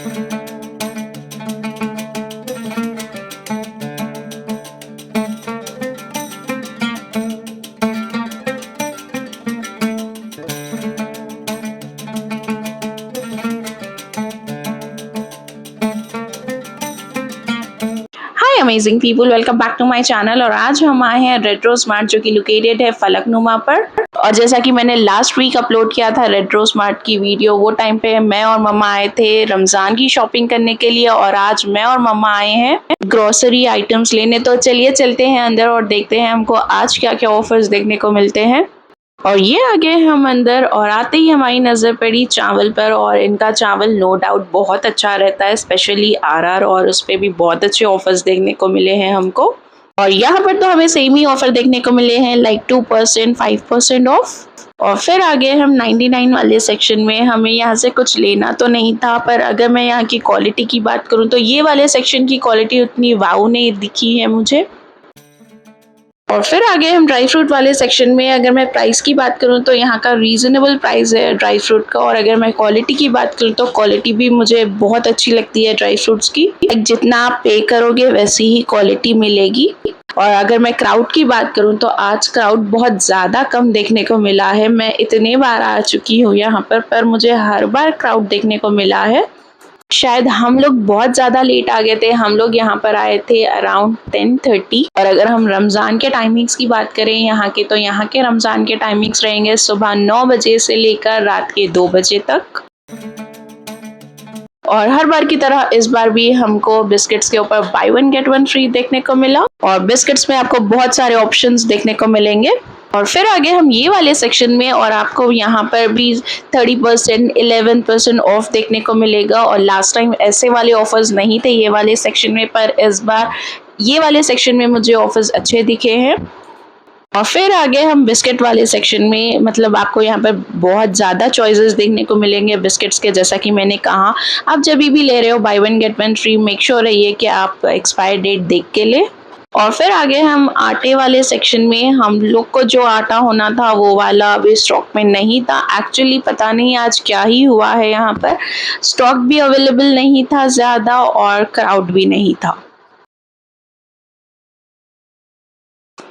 Hi amazing people, welcome back to my channel. और आज हम आए हैं रेट्रो स्मार्ट जो कि लोकेटेड है फलकनुमा पर। और जैसा कि मैंने लास्ट वीक अपलोड किया था रेट्रो स्मार्ट की वीडियो, वो टाइम पे मैं और मम्मा आए थे रमज़ान की शॉपिंग करने के लिए। और आज मैं और मम्मा आए हैं ग्रोसरी आइटम्स लेने। तो चलिए चलते हैं अंदर और देखते हैं हमको आज क्या क्या ऑफर्स देखने को मिलते हैं। और ये आ गए हम अंदर और आते ही हमारी नज़र पड़ी चावल पर। और इनका चावल नो डाउट बहुत अच्छा रहता है, स्पेशली आरआर, और उस पर भी बहुत अच्छे ऑफर्स देखने को मिले हैं हमको। और यहाँ पर तो हमें सेम ही ऑफर देखने को मिले हैं, लाइक 2% 5% ऑफ। और फिर आगे हम 99 वाले सेक्शन में। हमें यहाँ से कुछ लेना तो नहीं था, पर अगर मैं यहाँ की क्वालिटी की बात करूँ तो ये वाले सेक्शन की क्वालिटी उतनी वाव नहीं दिखी है मुझे। और फिर आगे हम ड्राई फ्रूट वाले सेक्शन में। अगर मैं प्राइस की बात करूं तो यहाँ का रीज़नेबल प्राइस है ड्राई फ्रूट का। और अगर मैं क्वालिटी की बात करूं तो क्वालिटी भी मुझे बहुत अच्छी लगती है ड्राई फ्रूट्स की। जितना आप पे करोगे वैसी ही क्वालिटी मिलेगी। और अगर मैं क्राउड की बात करूं तो आज क्राउड बहुत ज़्यादा कम देखने को मिला है। मैं इतने बार आ चुकी हूँ यहाँ पर मुझे हर बार क्राउड देखने को मिला है। शायद हम लोग बहुत ज़्यादा लेट आ गए थे। हम लोग यहाँ पर आए थे अराउंड 10:30। और अगर हम रमज़ान के टाइमिंग्स की बात करें यहाँ के, तो यहाँ के रमज़ान के टाइमिंग्स रहेंगे सुबह 9 बजे से लेकर रात के 2 बजे तक। और हर बार की तरह इस बार भी हमको बिस्किट्स के ऊपर by one get one free देखने को मिला। और बिस्किट्स में आपको बहुत सारे ऑप्शंस देखने को मिलेंगे। और फिर आगे हम ये वाले सेक्शन में, और आपको यहाँ पर भी 30% 11% ऑफ देखने को मिलेगा। और लास्ट टाइम ऐसे वाले ऑफर्स नहीं थे ये वाले सेक्शन में, पर इस बार ये वाले सेक्शन में मुझे ऑफर्स अच्छे दिखे हैं। और फिर आगे हम बिस्किट वाले सेक्शन में, मतलब आपको यहाँ पर बहुत ज़्यादा चॉइसेस देखने को मिलेंगे बिस्किट्स के। जैसा कि मैंने कहा, आप जब भी ले रहे हो by one get one free, make sure रहिए कि आप एक्सपायर डेट देख के ले। और फिर आगे हम आटे वाले सेक्शन में। हम लोग को जो आटा होना था वो वाला अभी स्टॉक में नहीं था। एक्चुअली पता नहीं आज क्या ही हुआ है, यहाँ पर स्टॉक भी अवेलेबल नहीं था ज़्यादा और क्राउड भी नहीं था।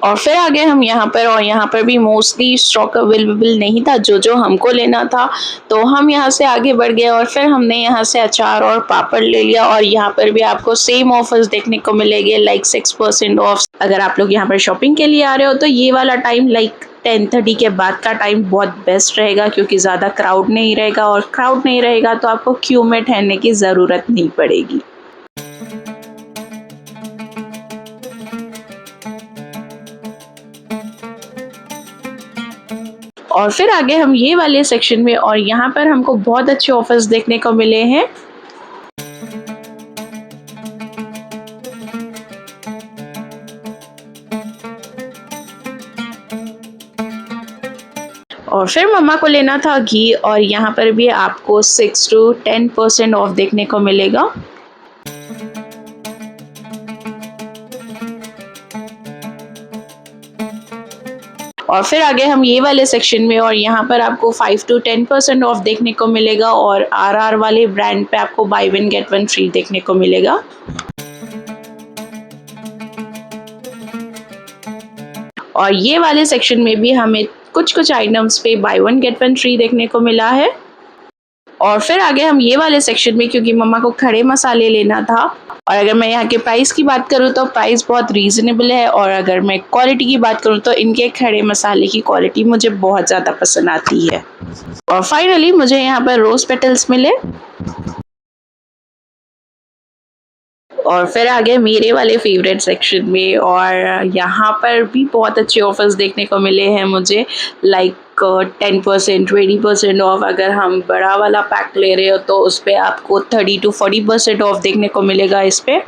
और फिर आगे हम यहाँ पर, और यहाँ पर भी मोस्टली स्टॉक अवेलेबल नहीं था जो जो हमको लेना था। तो हम यहाँ से आगे बढ़ गए और फिर हमने यहाँ से अचार और पापड़ ले लिया। और यहाँ पर भी आपको सेम ऑफर्स देखने को मिलेंगे, लाइक 6% ऑफ। अगर आप लोग यहाँ पर शॉपिंग के लिए आ रहे हो तो ये वाला टाइम लाइक 10:30 के बाद का टाइम बहुत बेस्ट रहेगा, क्योंकि ज़्यादा क्राउड नहीं रहेगा। और क्राउड नहीं रहेगा तो आपको क्यू में ठहरने की ज़रूरत नहीं पड़ेगी। और फिर आगे हम ये वाले सेक्शन में, और यहाँ पर हमको बहुत अच्छे ऑफर्स देखने को मिले हैं। और फिर मम्मा को लेना था घी, और यहाँ पर भी आपको 6 to 10% ऑफ देखने को मिलेगा। और फिर आगे हम ये वाले सेक्शन में, और यहाँ पर आपको 5 to 10% ऑफ देखने को मिलेगा। और आरआर वाले ब्रांड पे आपको by one get one free देखने को मिलेगा। और ये वाले सेक्शन में भी हमें कुछ कुछ आइटम्स पे by one get one free देखने को मिला है। और फिर आगे हम ये वाले सेक्शन में, क्योंकि मम्मा को खड़े मसाले लेना था। और अगर मैं यहाँ के प्राइस की बात करूँ तो प्राइस बहुत रीज़नेबल है। और अगर मैं क्वालिटी की बात करूँ तो इनके खड़े मसाले की क्वालिटी मुझे बहुत ज़्यादा पसंद आती है। और फाइनली मुझे यहाँ पर रोज़ पेटल्स मिले। और फिर आगे मेरे वाले फेवरेट सेक्शन में, और यहाँ पर भी बहुत अच्छे ऑफर्स देखने को मिले हैं मुझे, लाइक 10% 20% ऑफ। अगर हम बड़ा वाला पैक ले रहे हो तो उस पर आपको 30 to 40% ऑफ देखने को मिलेगा इस पे।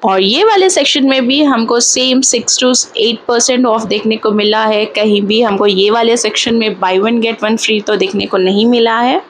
और ये वाले सेक्शन में भी हमको सेम 6 to 8% ऑफ देखने को मिला है। कहीं भी हमको ये वाले सेक्शन में by one get one free तो देखने को नहीं मिला है।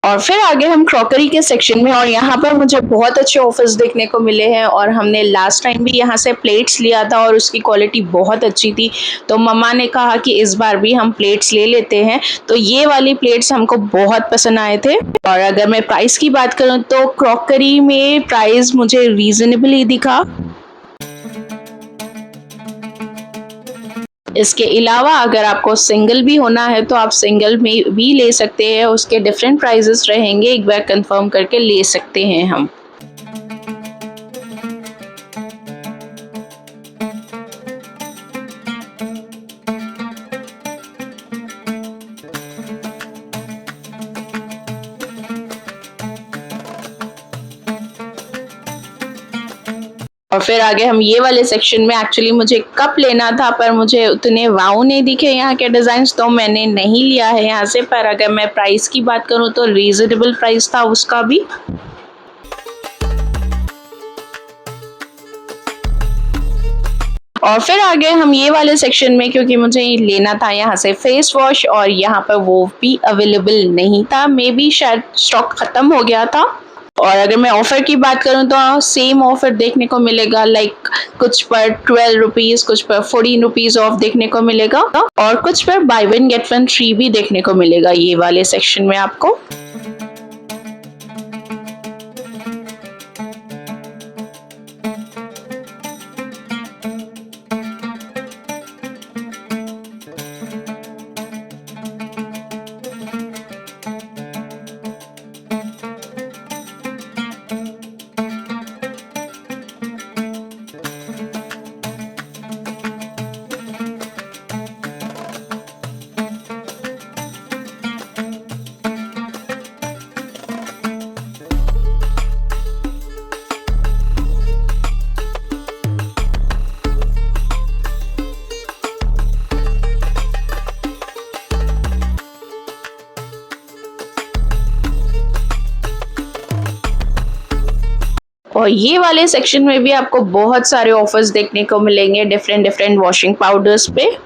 और फिर आगे हम क्रॉकरी के सेक्शन में, और यहाँ पर मुझे बहुत अच्छे ऑफर्स देखने को मिले हैं। और हमने लास्ट टाइम भी यहाँ से प्लेट्स लिया था और उसकी क्वालिटी बहुत अच्छी थी, तो मम्मा ने कहा कि इस बार भी हम प्लेट्स ले लेते हैं। तो ये वाली प्लेट्स हमको बहुत पसंद आए थे। और अगर मैं प्राइस की बात करूँ तो क्रॉकरी में प्राइस मुझे रीजनेबल ही दिखा। इसके अलावा अगर आपको सिंगल भी होना है तो आप सिंगल में भी ले सकते हैं, उसके डिफरेंट प्राइजेस रहेंगे, एक बार कंफर्म करके ले सकते हैं हम। और फिर आगे हम ये वाले सेक्शन में, एक्चुअली मुझे कप लेना था पर मुझे उतने वाव नहीं दिखे यहाँ के डिज़ाइंस, तो मैंने नहीं लिया है यहाँ से। पर अगर मैं प्राइस की बात करूँ तो रीजनेबल प्राइस था उसका भी। और फिर आगे हम ये वाले सेक्शन में, क्योंकि मुझे लेना था यहाँ से फेस वॉश, और यहाँ पर वो भी अवेलेबल नहीं था, मे बी शायद स्टॉक खत्म हो गया था। और अगर मैं ऑफर की बात करूं तो सेम ऑफर देखने को मिलेगा, लाइक कुछ पर 12 रुपीज, कुछ पर 14 रुपीज ऑफ देखने को मिलेगा, और कुछ पर by one get one free भी देखने को मिलेगा ये वाले सेक्शन में आपको। और ये वाले सेक्शन में भी आपको बहुत सारे ऑफर्स देखने को मिलेंगे डिफरेंट डिफरेंट वॉशिंग पाउडर्स पे।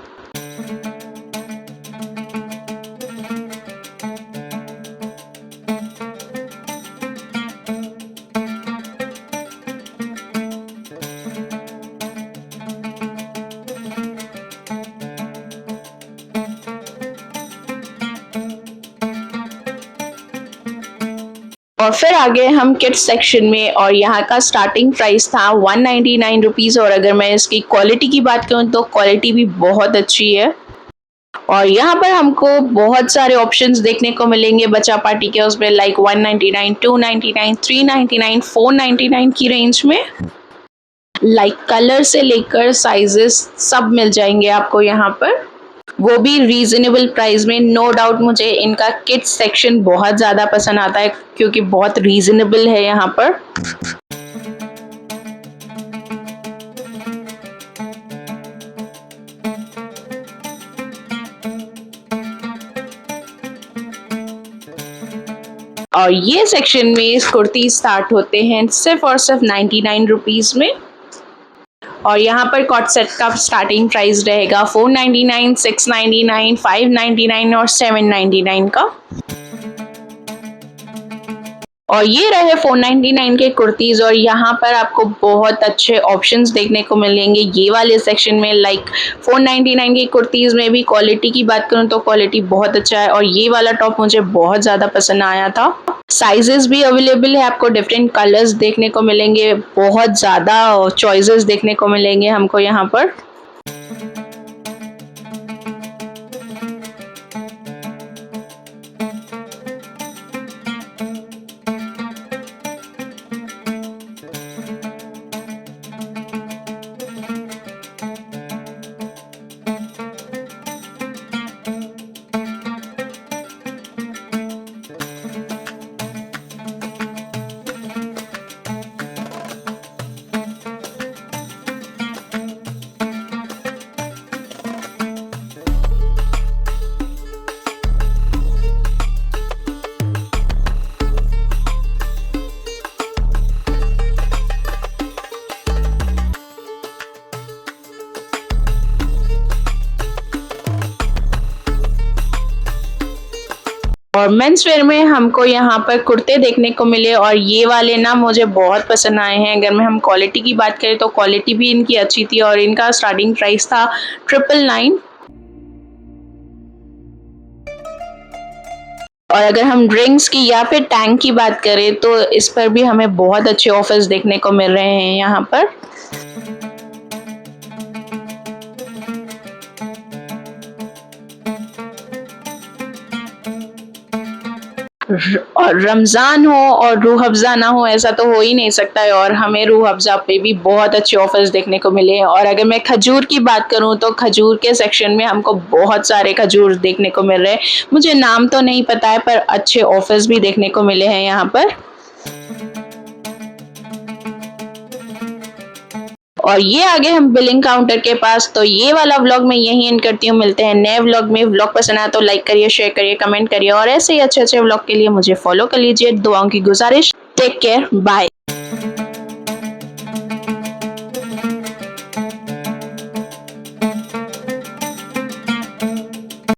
और फिर आगे हम किड्स सेक्शन में, और यहाँ का स्टार्टिंग प्राइस था 199 रुपीज़। और अगर मैं इसकी क्वालिटी की बात करूँ तो क्वालिटी भी बहुत अच्छी है। और यहाँ पर हमको बहुत सारे ऑप्शंस देखने को मिलेंगे बच्चा पार्टी के उसमें, लाइक 199, 299, 399, 499 की रेंज में। लाइक कलर से लेकर साइजेस सब मिल जाएंगे आपको यहाँ पर, वो भी रीजनेबल प्राइस में। नो डाउट मुझे इनका किड्स सेक्शन बहुत ज़्यादा पसंद आता है क्योंकि बहुत रीजनेबल है यहाँ पर। और ये सेक्शन में कुर्ती स्टार्ट होते हैं सिर्फ और सिर्फ 99 रुपीज़ में। और यहाँ पर कॉट सेट का स्टार्टिंग प्राइस रहेगा 499, 699, 599 और 799 का। और ये रहे 499 के कुर्तीज़। और यहाँ पर आपको बहुत अच्छे ऑप्शंस देखने को मिलेंगे ये वाले सेक्शन में। लाइक 499 की कुर्तीज़ में भी क्वालिटी की बात करूँ तो क्वालिटी बहुत अच्छा है, और ये वाला टॉप मुझे बहुत ज़्यादा पसंद आया था। साइजेस भी अवेलेबल है, आपको डिफरेंट कलर्स देखने को मिलेंगे, बहुत ज़्यादा चॉइसेस देखने को मिलेंगे हमको यहाँ पर। और मेंस वेयर में हमको यहाँ पर कुर्ते देखने को मिले और ये वाले ना मुझे बहुत पसंद आए हैं। अगर हम क्वालिटी की बात करें तो क्वालिटी भी इनकी अच्छी थी और इनका स्टार्टिंग प्राइस था 999। और अगर हम ड्रिंक्स की या फिर टैंक की बात करें तो इस पर भी हमें बहुत अच्छे ऑफर्स देखने को मिल रहे हैं यहाँ पर। और रमज़ान हो और रूह अफ़ज़ा ना हो ऐसा तो हो ही नहीं सकता है, और हमें रूह अफ़ज़ा पे भी बहुत अच्छे ऑफर्स देखने को मिले हैं। और अगर मैं खजूर की बात करूं तो खजूर के सेक्शन में हमको बहुत सारे खजूर देखने को मिल रहे हैं। मुझे नाम तो नहीं पता है पर अच्छे ऑफर्स भी देखने को मिले हैं यहाँ पर। और ये आगे हम बिलिंग काउंटर के पास। तो ये वाला व्लॉग मैं यहीं एंड करती हूँ। मिलते हैं नए व्लॉग में। व्लॉग पसंद आया तो लाइक करिए, शेयर करिए, कमेंट करिए और ऐसे ही अच्छे अच्छे व्लॉग के लिए मुझे फॉलो कर लीजिए। दुआओं की गुजारिश। Take care, bye.